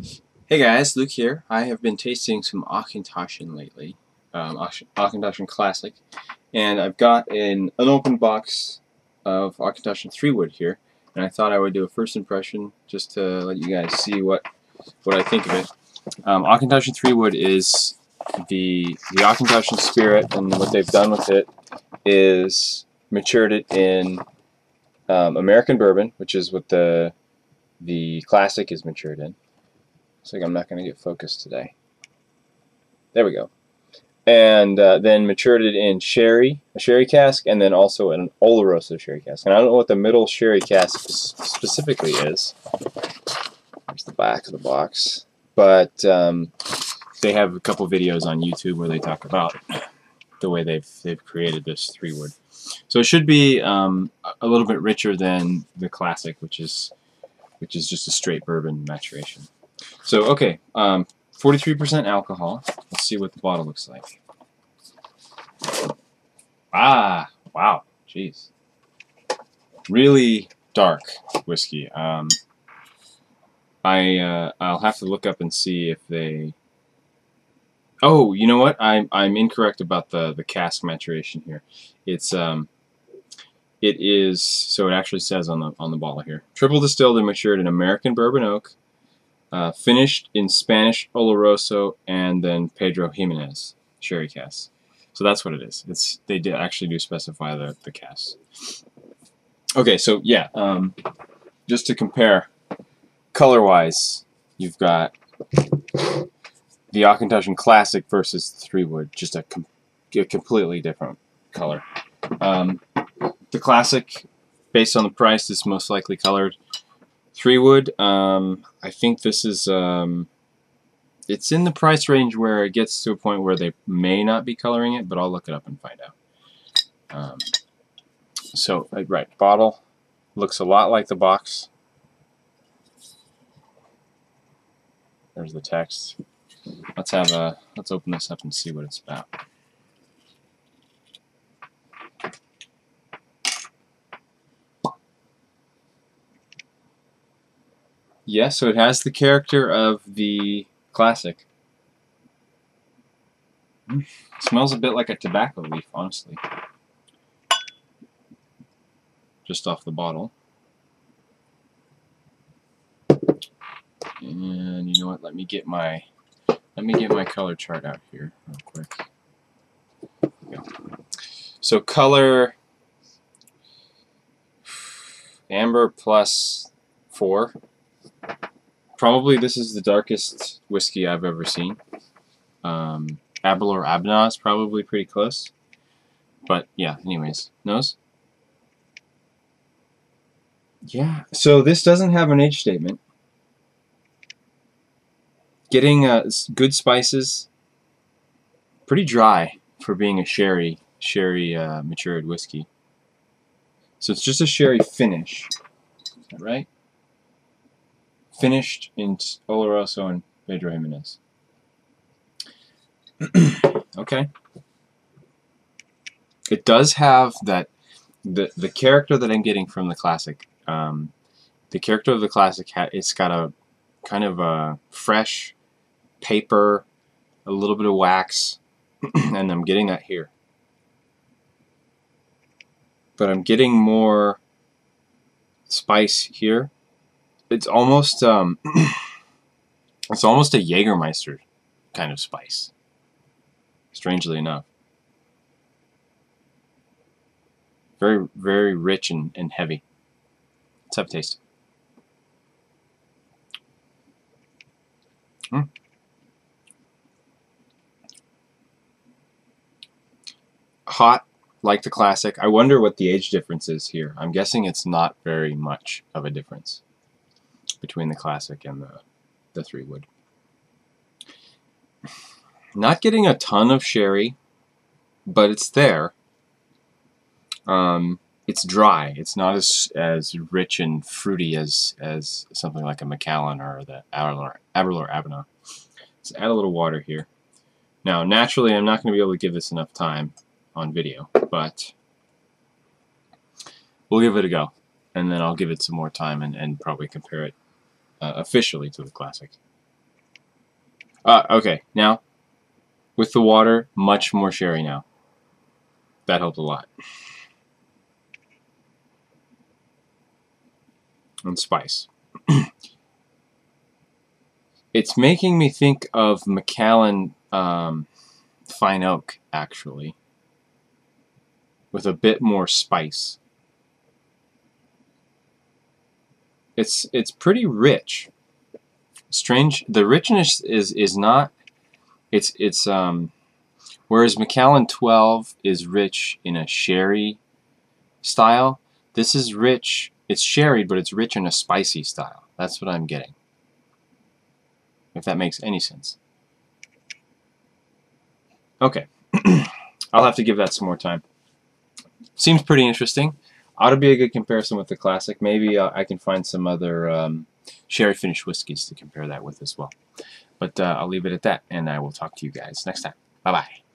Hey guys, Luke here. I have been tasting some Auchentoshan lately, Auchentoshan Classic, and I've got an unopened box of Auchentoshan 3 wood here, and I thought I would do a first impression just to let you guys see what I think of it. Auchentoshan 3 wood is the Auchentoshan spirit, and what they've done with it is matured it in American bourbon, which is what the Classic is matured in. Looks like I'm not going to get focused today. There we go. And then matured it in sherry, a sherry cask, and then also an Oloroso sherry cask. And I don't know what the middle sherry cask specifically is. There's the back of the box. But they have a couple videos on YouTube where they talk about the way they've created this 3 wood. So it should be a little bit richer than the Classic, which is just a straight bourbon maturation. So, okay, 43% alcohol. Let's see what the bottle looks like. Ah, wow, jeez. Really dark whiskey. I'll have to look up and see if they... Oh, you know what? I'm incorrect about the cask maturation here. It is, so it actually says on the bottle here. Triple distilled and matured in American bourbon oak. Finished in Spanish Oloroso and then Pedro Jimenez sherry cask. So that's what it is. They did actually do specify the cask. Okay, so yeah, just to compare, color-wise, you've got the Auchentoshan Classic versus the 3 wood, just a completely different color. The Classic, based on the price, is most likely colored. 3 wood, I think this is, it's in the price range where it gets to a point where they may not be coloring it, but I'll look it up and find out. So, right, bottle looks a lot like the box. There's the text. Let's open this up and see what it's about. Yeah, so it has the character of the Classic. It smells a bit like a tobacco leaf, honestly. Just off the bottle. And you know what? Let me get my color chart out here real quick. So color amber plus 4. Probably this is the darkest whiskey I've ever seen. Abelor Abna is probably pretty close. But yeah, anyways. Nose? Yeah, so this doesn't have an age statement. Getting good spices. Pretty dry for being a sherry matured whiskey. So it's just a sherry finish. Is that right? Finished in Oloroso and Pedro Jimenez. Okay. It does have that the character that I'm getting from the Classic. The character of the Classic, it's got a kind of a fresh paper, a little bit of wax, and I'm getting that here. But I'm getting more spice here. It's almost it's almost a Jägermeister kind of spice, strangely enough. Very, very rich and heavy. Let's have a taste. Hot, like the Classic. I wonder what the age difference is here. I'm guessing it's not very much of a difference between the Classic and the 3 wood. Not getting a ton of sherry, but it's there. It's dry. It's not as rich and fruity as something like a Macallan or the Abelor Abna. Let's add a little water here. Now, naturally, I'm not going to be able to give this enough time on video, but we'll give it a go, and then I'll give it some more time and probably compare it officially to the Classic. Okay, now with the water, much more sherry now. That helped a lot. And spice. It's making me think of Macallan Fine Oak, actually, with a bit more spice. It's pretty rich. Strange. The richness is not. It's whereas Macallan 12 is rich in a sherry style. This is rich. It's sherry, but it's rich in a spicy style. That's what I'm getting. If that makes any sense. Okay. I'll have to give that some more time. Seems pretty interesting. Ought to be a good comparison with the classic. Maybe I can find some other sherry finished whiskeys to compare that with as well. But I'll leave it at that, and I will talk to you guys next time. Bye-bye.